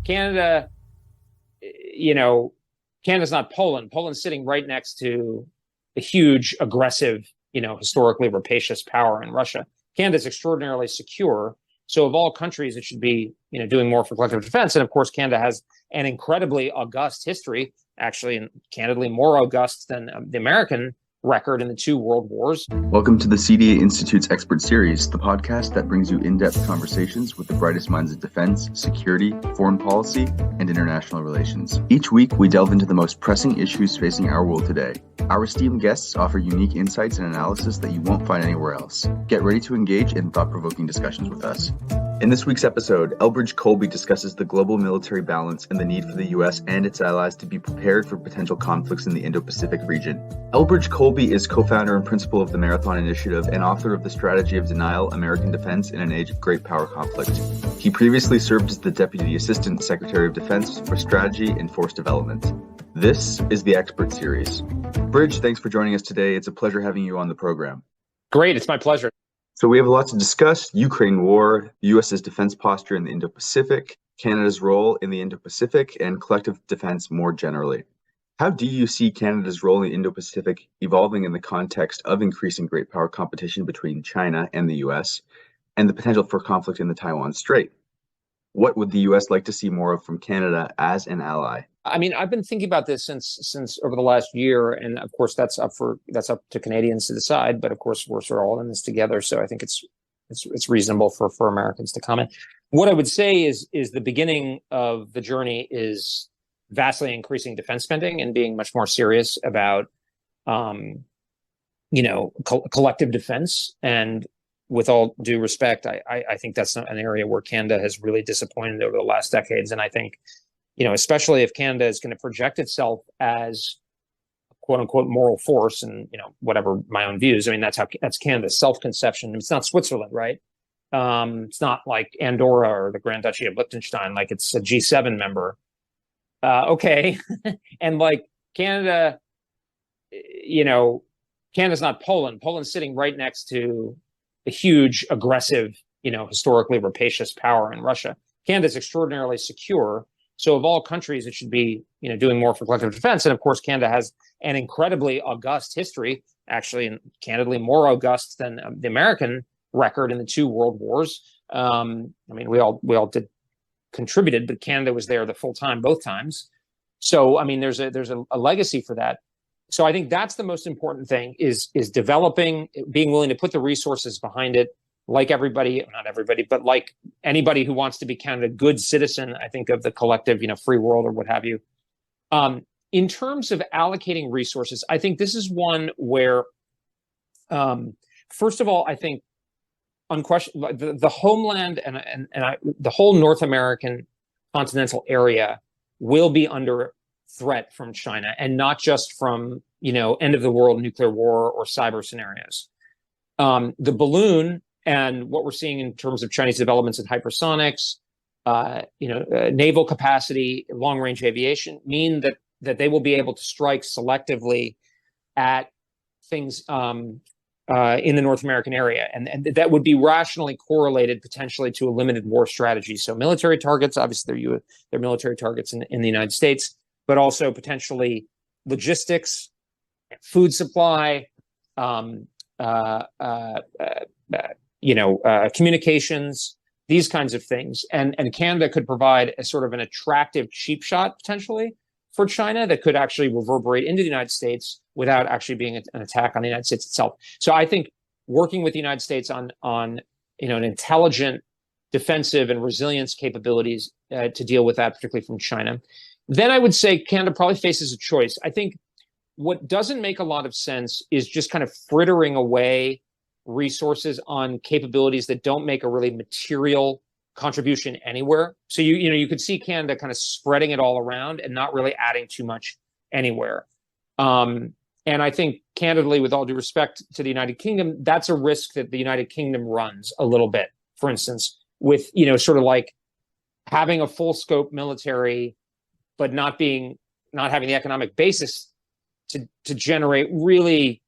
Canada, you know, Canada's not Poland. Poland's sitting right next to a huge, aggressive, historically rapacious power in Russia. Canada's extraordinarily secure. So of all countries, it should be, doing more for collective defense. And of course, Canada has an incredibly august history, actually, and candidly more august than the American record in the two world wars. Welcome to the CDA Institute's Expert Series, the podcast that brings you in-depth conversations with the brightest minds in defense, security, foreign policy, and international relations. Each week, we delve into the most pressing issues facing our world today. Our esteemed guests offer unique insights and analysis that you won't find anywhere else. Get ready to engage in thought-provoking discussions with us. In this week's episode, Elbridge Colby discusses the global military balance and the need for the U.S. and its allies to be prepared for potential conflicts in the Indo-Pacific region. Elbridge Colby is co-founder and principal of the Marathon Initiative and author of The Strategy of Denial, American Defense in an Age of Great Power Conflict. He previously served as the Deputy Assistant Secretary of Defense for Strategy and Force Development. This is the Expert Series. Bridge, thanks for joining us today. It's a pleasure having you on the program. Great, it's my pleasure. So we have a lot to discuss: Ukraine war, the U.S.'s defense posture in the Indo-Pacific, Canada's role in the Indo-Pacific, and collective defense more generally. How do you see Canada's role in the Indo-Pacific evolving in the context of increasing great power competition between China and the U.S. and the potential for conflict in the Taiwan Strait? What would the U.S. like to see more of from Canada as an ally? I mean, I've been thinking about this since over the last year, and of course that's up to Canadians to decide. But of course, we're sort of all in this together, so I think it's reasonable for Americans to comment. What I would say is the beginning of the journey is vastly increasing defense spending and being much more serious about, collective defense. And with all due respect, I think that's an area where Canada has really disappointed over the last decades, and I think, especially if Canada is going to project itself as a quote unquote moral force, and, whatever my own views, I mean, that's Canada's self-conception. It's not Switzerland, right? It's not like Andorra or the Grand Duchy of Liechtenstein, like it's a G7 member. Okay. And like Canada, Canada's not Poland. Poland's sitting right next to a huge, aggressive, historically rapacious power in Russia. Canada's extraordinarily secure. So of all countries, it should be, doing more for collective defense. And of course, Canada has an incredibly august history, actually, and candidly more august than the American record in the two world wars. I mean, we all did contributed, but Canada was there the full time, both times. So, I mean, there's a legacy for that. So I think that's the most important thing is developing, being willing to put the resources behind it. Like everybody, not everybody, but like anybody who wants to be counted a good citizen, I think, of the collective, free world or what have you. In terms of allocating resources, I think this is one where, first of all, I think unquestionably the homeland and the whole North American continental area will be under threat from China, and not just from, end of the world nuclear war or cyber scenarios. The balloon and what we're seeing in terms of Chinese developments in hypersonics, naval capacity, long-range aviation, mean that they will be able to strike selectively at things in the North American area, and that would be rationally correlated potentially to a limited war strategy. So military targets, obviously, they're military targets in the United States, but also potentially logistics, food supply, communications, these kinds of things. And Canada could provide a sort of an attractive cheap shot potentially for China that could actually reverberate into the United States without actually being an attack on the United States itself. So I think working with the United States on an intelligent defensive and resilience capabilities to deal with that, particularly from China. Then I would say Canada probably faces a choice. I think what doesn't make a lot of sense is just kind of frittering away resources on capabilities that don't make a really material contribution anywhere. So you could see Canada kind of spreading it all around and not really adding too much anywhere. And I think, candidly, with all due respect to the United Kingdom, that's a risk that the United Kingdom runs a little bit. For instance, with sort of like having a full scope military, but not having the economic basis to generate really,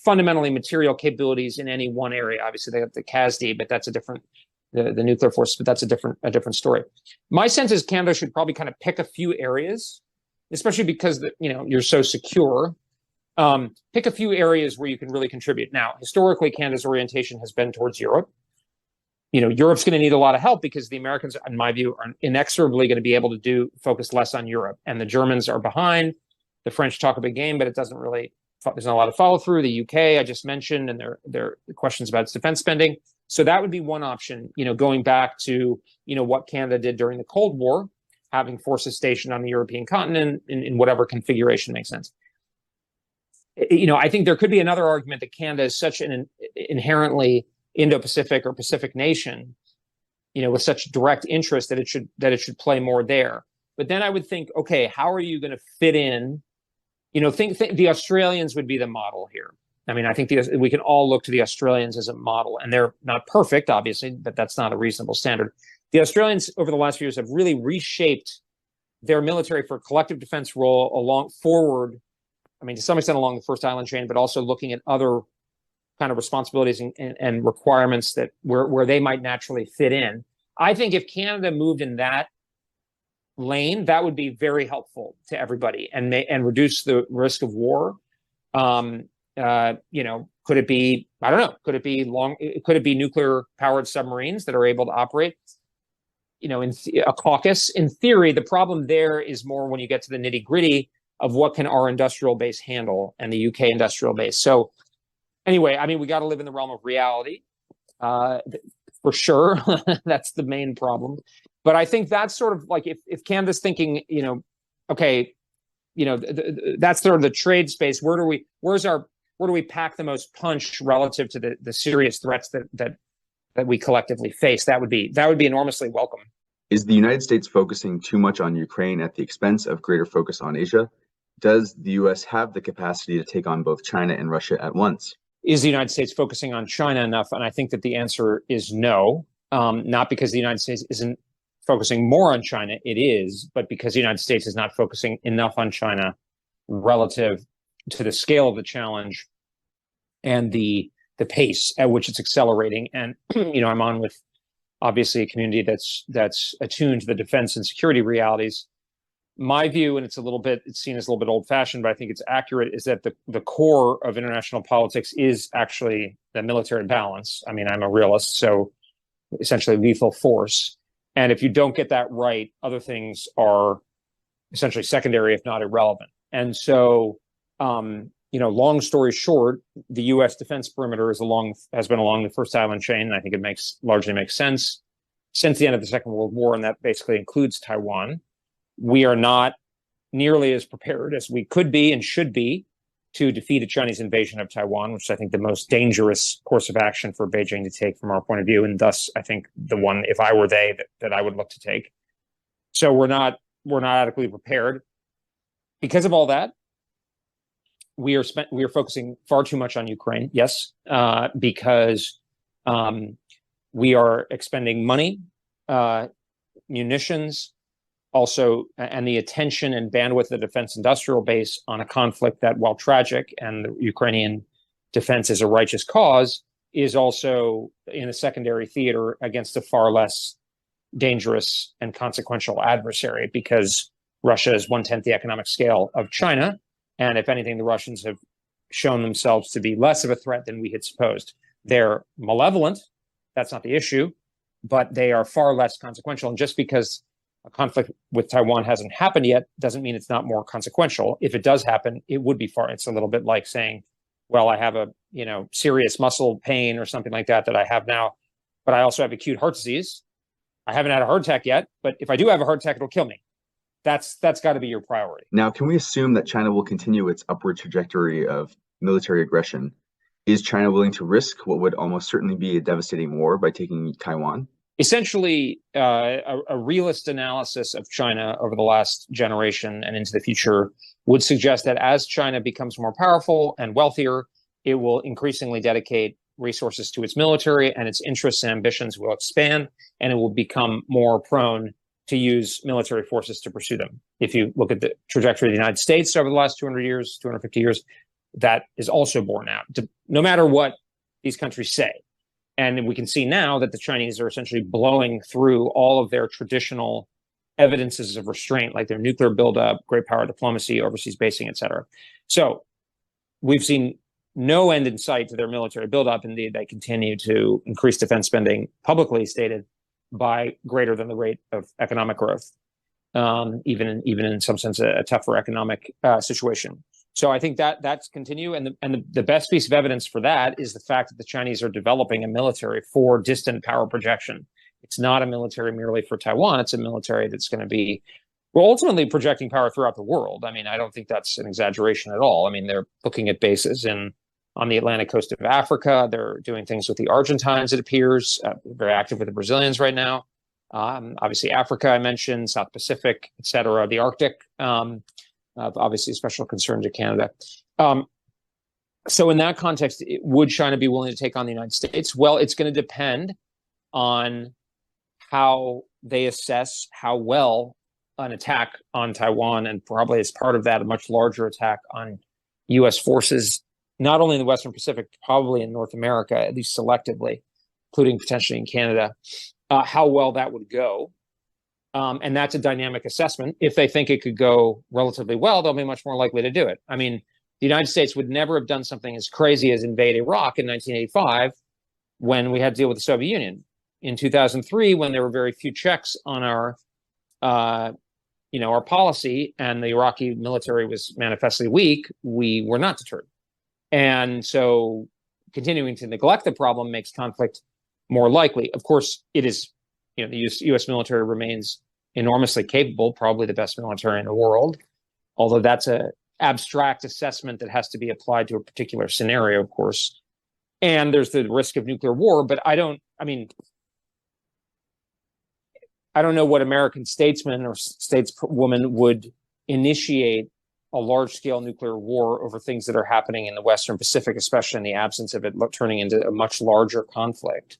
fundamentally material capabilities in any one area. Obviously, they have the CASD, but that's a different the nuclear force, but that's a different story. My sense is Canada should probably kind of pick a few areas, especially because you're so secure. Pick a few areas where you can really contribute. Now, historically, Canada's orientation has been towards Europe. Europe's going to need a lot of help because the Americans, in my view, are inexorably going to be able to focus less on Europe, and the Germans are behind. The French talk a big game, but there's not a lot of follow through. The UK, I just mentioned, and there are questions about its defense spending. So that would be one option, going back to, what Canada did during the Cold War, having forces stationed on the European continent in whatever configuration makes sense. I think there could be another argument that Canada is such an inherently Indo-Pacific or Pacific nation, with such direct interest that it should play more there. But then I would think, okay, how are you going to fit in? Think the Australians would be the model here. I mean, I think we can all look to the Australians as a model, and they're not perfect, obviously, but that's not a reasonable standard. The Australians over the last few years have really reshaped their military for a collective defense role forward. I mean, to some extent along the first island chain, but also looking at other kind of responsibilities and requirements that where they might naturally fit in. I think if Canada moved in that lane, that would be very helpful to everybody and reduce the risk of war. Could it be, I don't know, could it be nuclear powered submarines that are able to operate, in a caucus? In theory, the problem there is more when you get to the nitty gritty of what can our industrial base handle and the UK industrial base. So anyway, I mean, we got to live in the realm of reality, for sure. That's the main problem. But I think that's sort of like if Canada's thinking, okay, that's sort of the trade space. Where do we pack the most punch relative to the serious threats that we collectively face? That would be enormously welcome. Is the United States focusing too much on Ukraine at the expense of greater focus on Asia? Does the U.S. have the capacity to take on both China and Russia at once? Is the United States focusing on China enough? And I think that the answer is no, not because the United States isn't focusing more on China, it is, but because the United States is not focusing enough on China relative to the scale of the challenge and the pace at which it's accelerating. And, I'm on with obviously a community that's attuned to the defense and security realities. My view, and it's seen as a little bit old fashioned, but I think it's accurate, is that the core of international politics is actually the military balance. I mean, I'm a realist, so essentially lethal force. And if you don't get that right, other things are essentially secondary, if not irrelevant. And so, long story short, the U.S. defense perimeter has been along the first island chain. And I think it largely makes sense since the end of the Second World War, and that basically includes Taiwan. We are not nearly as prepared as we could be and should be to defeat a Chinese invasion of Taiwan, which is, I think, the most dangerous course of action for Beijing to take from our point of view, and thus, I think, the one, if I were they, that I would look to take. So we're not adequately prepared. Because of all that, we are focusing far too much on Ukraine, yes, because we are expending money, munitions, also, and the attention and bandwidth of the defense industrial base on a conflict that, while tragic, and the Ukrainian defense is a righteous cause, is also in a secondary theater against a far less dangerous and consequential adversary, because Russia is 1/10 the economic scale of China. And if anything, the Russians have shown themselves to be less of a threat than we had supposed. They're malevolent. That's not the issue, but they are far less consequential. And just because a conflict with Taiwan hasn't happened yet doesn't mean it's not more consequential. If it does happen, it would be it's a little bit like saying, well, I have a, serious muscle pain or something like that I have now, but I also have acute heart disease. I haven't had a heart attack yet, but if I do have a heart attack, it'll kill me. That's got to be your priority. Now, can we assume that China will continue its upward trajectory of military aggression? Is China willing to risk what would almost certainly be a devastating war by taking Taiwan? Essentially, a realist analysis of China over the last generation and into the future would suggest that as China becomes more powerful and wealthier, it will increasingly dedicate resources to its military, and its interests and ambitions will expand, and it will become more prone to use military forces to pursue them. If you look at the trajectory of the United States over the last 200 years, 250 years, that is also borne out, no matter what these countries say. And we can see now that the Chinese are essentially blowing through all of their traditional evidences of restraint, like their nuclear buildup, great power diplomacy, overseas basing, et cetera. So we've seen no end in sight to their military buildup. Indeed, they continue to increase defense spending, publicly stated, by greater than the rate of economic growth, even in some sense a tougher economic situation. So I think that's continue, and the best piece of evidence for that is the fact that the Chinese are developing a military for distant power projection. It's not a military merely for Taiwan. It's a military that's going to be, well, ultimately projecting power throughout the world. I mean, I don't think that's an exaggeration at all. I mean, they're looking at bases on the Atlantic coast of Africa. They're doing things with the Argentines, it appears, very active with the Brazilians right now. Obviously, Africa, I mentioned, South Pacific, et cetera, the Arctic, obviously a special concern to Canada. So in that context, would China be willing to take on the United States? Well, it's going to depend on how they assess how well an attack on Taiwan, and probably as part of that, a much larger attack on U.S. forces, not only in the Western Pacific, probably in North America, at least selectively, including potentially in Canada, how well that would go. And that's a dynamic assessment. If they think it could go relatively well, they'll be much more likely to do it. I mean, the United States would never have done something as crazy as invade Iraq in 1985 when we had to deal with the Soviet Union. In 2003, when there were very few checks on our policy and the Iraqi military was manifestly weak, we were not deterred. And so continuing to neglect the problem makes conflict more likely. Of course, it is, the U.S. military remains enormously capable, probably the best military in the world, although that's an abstract assessment that has to be applied to a particular scenario, of course. And there's the risk of nuclear war, but I don't know what American statesman or stateswoman would initiate a large-scale nuclear war over things that are happening in the Western Pacific, especially in the absence of it turning into a much larger conflict.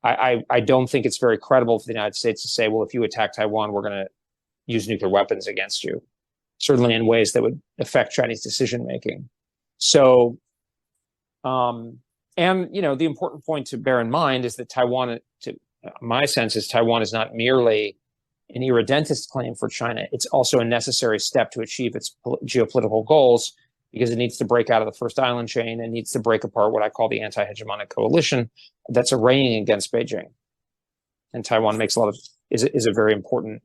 I don't think it's very credible for the United States to say, well, if you attack Taiwan, we're going to use nuclear weapons against you, certainly in ways that would affect Chinese decision-making. So, the important point to bear in mind is that my sense is Taiwan is not merely an irredentist claim for China. It's also a necessary step to achieve its geopolitical goals, because it needs to break out of the first island chain and needs to break apart what I call the anti-hegemonic coalition that's arraying against Beijing. And Taiwan is a very important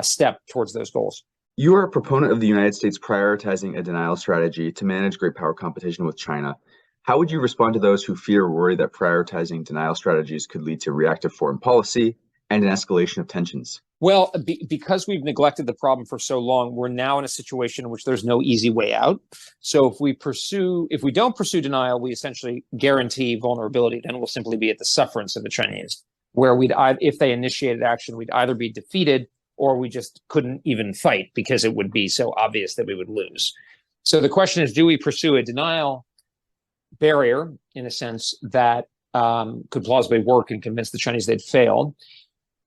step towards those goals. You are a proponent of the United States prioritizing a denial strategy to manage great power competition with China. How would you respond to those who fear or worry that prioritizing denial strategies could lead to reactive foreign policy and an escalation of tensions? Well, because we've neglected the problem for so long, we're now in a situation in which there's no easy way out. So if we don't pursue denial, we essentially guarantee vulnerability. Then we'll simply be at the sufferance of the Chinese, where if they initiated action, we'd either be defeated or we just couldn't even fight because it would be so obvious that we would lose. So the question is, do we pursue a denial barrier, in a sense, that could plausibly work and convince the Chinese they'd failed?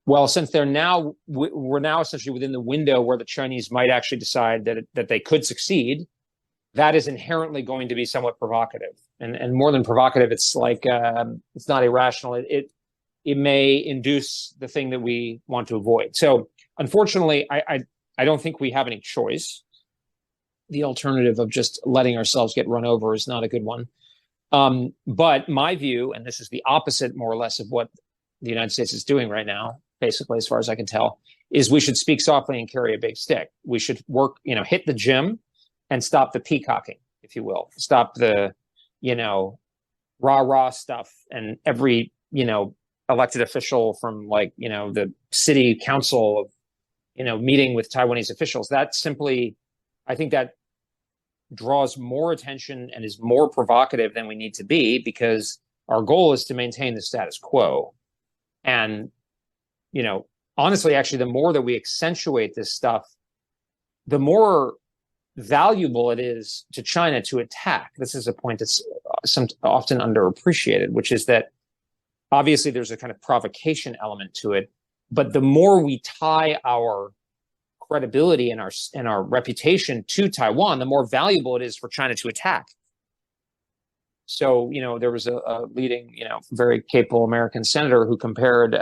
Well, since we're now essentially within the window where the Chinese might actually decide that they could succeed, that is inherently going to be somewhat provocative. And more than provocative, it's like it's not irrational. It may induce the thing that we want to avoid. So unfortunately, I don't think we have any choice. The alternative of just letting ourselves get run over is not a good one. But my view, and this is the opposite more or less of what the United States is doing right now, basically, as far as I can tell, is we should speak softly and carry a big stick. We should work, hit the gym and stop the peacocking, if you will. Stop the, rah-rah stuff and every, elected official from the city council of, meeting with Taiwanese officials. That simply, I think that draws more attention and is more provocative than we need to be, because our goal is to maintain the status quo. And, honestly, actually, the more that we accentuate this stuff, the more valuable it is to China to attack. This is a point that's often underappreciated, which is that obviously there's a kind of provocation element to it, but the more we tie our credibility and our reputation to Taiwan, the more valuable it is for China to attack. So, there was a leading, very capable American senator who compared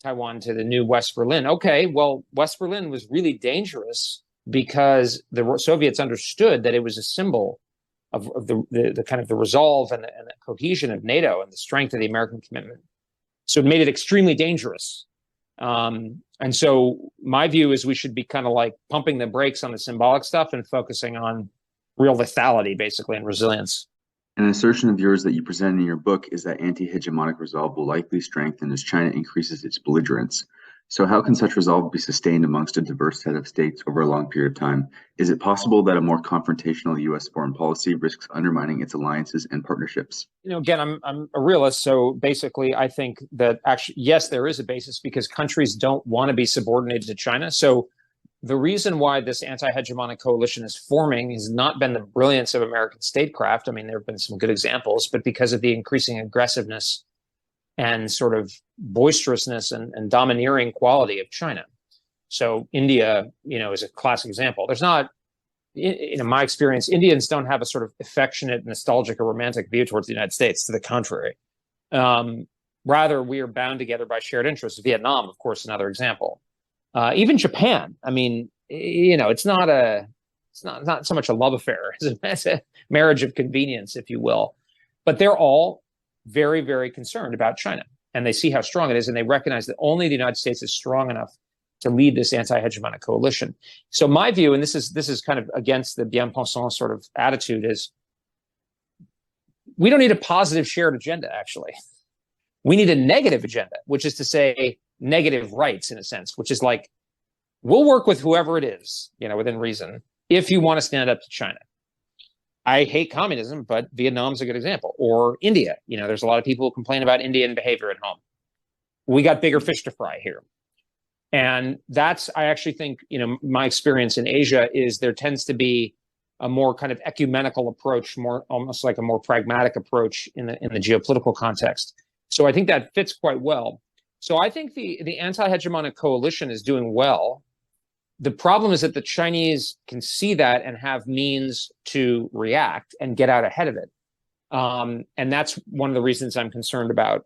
Taiwan to the new West Berlin. Okay, well, West Berlin was really dangerous because the Soviets understood that it was a symbol of the kind of the resolve and the cohesion of NATO and the strength of the American commitment. So it made it extremely dangerous. And so my view is we should be kind of like pumping the brakes on the symbolic stuff and focusing on real lethality, basically, and resilience. An assertion of yours that you present in your book is that anti-hegemonic resolve will likely strengthen as China increases its belligerence. So how can such resolve be sustained amongst a diverse set of states over a long period of time? Is it possible that a more confrontational U.S. foreign policy risks undermining its alliances and partnerships? Again, I'm a realist, so basically I think that actually, yes, there is a basis because countries don't want to be subordinated to China. So the reason why this anti-hegemonic coalition is forming has not been the brilliance of American statecraft. I mean, there have been some good examples, but because of the increasing aggressiveness and sort of boisterousness and domineering quality of China. So India, is a classic example. There's not, in my experience, Indians don't have a sort of affectionate, nostalgic, or romantic view towards the United States. To the contrary. Rather, we are bound together by shared interests. Vietnam, of course, another example. Even Japan. I mean, it's not so much a love affair as a marriage of convenience, if you will. But they're all very, very concerned about China, and they see how strong it is, and they recognize that only the United States is strong enough to lead this anti-hegemonic coalition. So my view, and this is kind of against the bien-pensant sort of attitude, is we don't need a positive shared agenda, actually. We need a negative agenda, which is to say negative rights, in a sense, which is like, we'll work with whoever it is, within reason, if you want to stand up to China. I hate communism, but Vietnam's a good example. Or India. There's a lot of people who complain about Indian behavior at home. We got bigger fish to fry here. And I actually think, my experience in Asia is there tends to be a more kind of ecumenical approach, more almost like a more pragmatic approach in the geopolitical context. So I think that fits quite well. So I think the anti-hegemonic coalition is doing well. The problem is that the Chinese can see that and have means to react and get out ahead of it. And that's one of the reasons I'm concerned about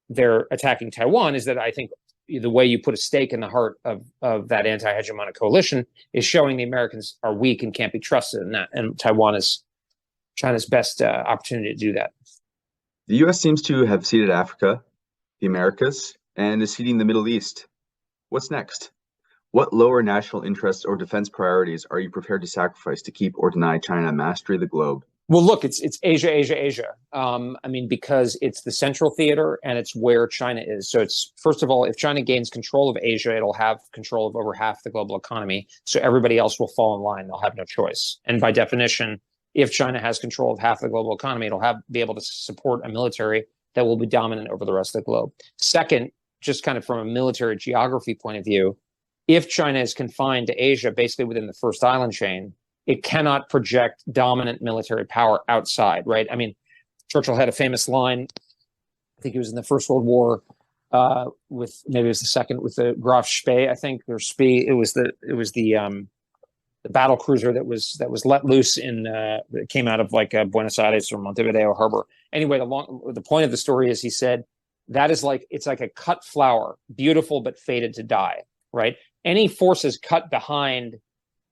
their attacking Taiwan, is that I think the way you put a stake in the heart of that anti-hegemonic coalition is showing the Americans are weak and can't be trusted in that. And Taiwan is China's best opportunity to do that. The U.S. seems to have ceded Africa, the Americas, and is ceding the Middle East. What's next? What lower national interests or defense priorities are you prepared to sacrifice to keep or deny China mastery of the globe? Well, look, it's Asia, Asia, Asia. I mean, because it's the central theater and it's where China is. So it's, first of all, if China gains control of Asia, it'll have control of over half the global economy. So everybody else will fall in line. They'll have no choice. And by definition, if China has control of half the global economy, it'll be able to support a military that will be dominant over the rest of the globe. Second, just kind of from a military geography point of view, if China is confined to Asia, basically within the first island chain, it cannot project dominant military power outside, right? I mean, Churchill had a famous line, I think it was in the First World War, with maybe it was the second, with the Graf Spee, I think, or Spee. It was the battle cruiser that was let loose that came out of like Buenos Aires or Montevideo Harbor. Anyway, the point of the story is, he said, that is like, it's like a cut flower, beautiful but fated to die, right? Any forces cut behind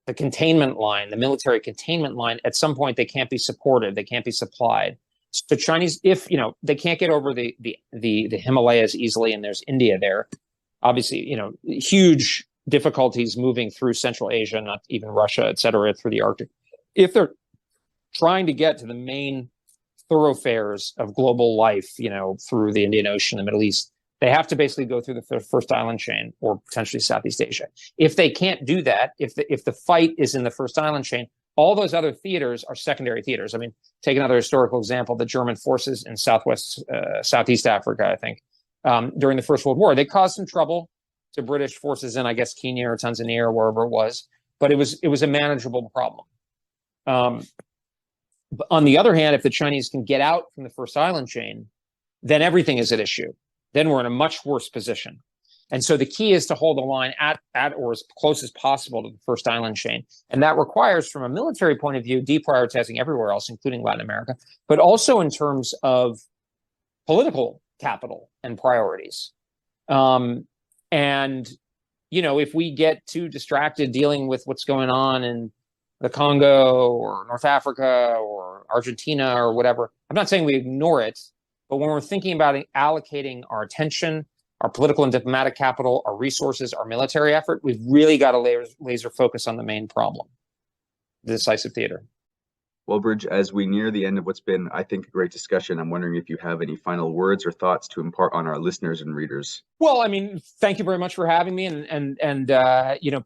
the containment line, the military containment line, at some point they can't be supported, they can't be supplied. So the Chinese, if they can't get over the Himalayas easily, and there's India there, obviously, huge difficulties moving through Central Asia, not even Russia, et cetera, through the Arctic. If they're trying to get to the main thoroughfares of global life, through the Indian Ocean, the Middle East, they have to basically go through the first island chain, or potentially Southeast Asia. If they can't do that, if the fight is in the first island chain, all those other theaters are secondary theaters. I mean, take another historical example: the German forces in Southeast Africa, I think, during the First World War, they caused some trouble to British forces in, I guess, Kenya or Tanzania or wherever it was, but it was a manageable problem. But on the other hand, if the Chinese can get out from the first island chain, then everything is at issue. Then we're in a much worse position. And so the key is to hold the line at or as close as possible to the first island chain. And that requires, from a military point of view, deprioritizing everywhere else, including Latin America, but also in terms of political capital and priorities. And, if we get too distracted dealing with what's going on in the Congo or North Africa or Argentina or whatever, I'm not saying we ignore it, but when we're thinking about allocating our attention, our political and diplomatic capital, our resources, our military effort, we've really got to laser focus on the main problem, the decisive theater. Well, Bridge, as we near the end of what's been, I think, a great discussion, I'm wondering if you have any final words or thoughts to impart on our listeners and readers. Well, thank you very much for having me and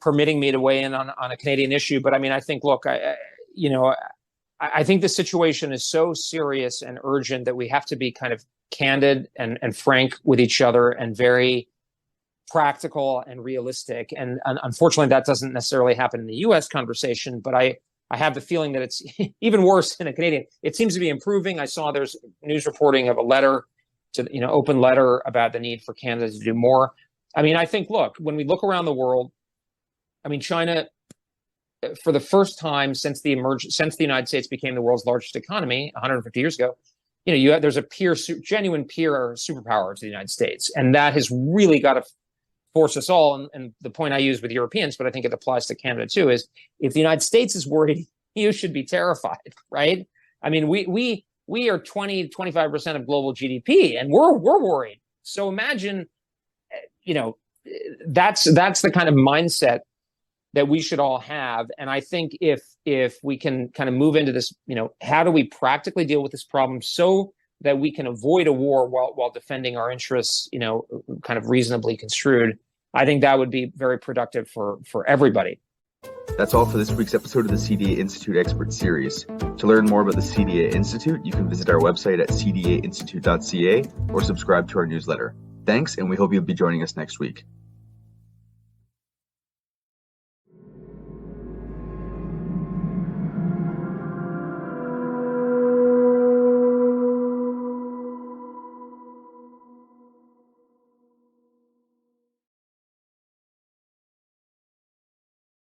permitting me to weigh in on a Canadian issue. But I think, look, I think the situation is so serious and urgent that we have to be kind of candid and frank with each other and very practical and realistic. And unfortunately, that doesn't necessarily happen in the U.S. conversation, but I have the feeling that it's even worse in a Canadian. It seems to be improving. I saw there's news reporting of a letter open letter about the need for Canada to do more. I think, look, when we look around the world, China, for the first time since the United States became the world's largest economy 150 years ago, there's a genuine peer superpower to the United States. And that has really got to force us all. And the point I use with Europeans, but I think it applies to Canada too, is if the United States is worried, you should be terrified, right? We are 20 to 25% of global GDP, and we're worried. So imagine, that's the kind of mindset that we should all have. And I think if we can kind of move into this, how do we practically deal with this problem so that we can avoid a war while defending our interests, kind of reasonably construed, I think that would be very productive for everybody. That's all for this week's episode of the CDA Institute Expert Series. To learn more about the CDA Institute, you can visit our website at cdainstitute.ca or subscribe to our newsletter. Thanks, and we hope you'll be joining us next week.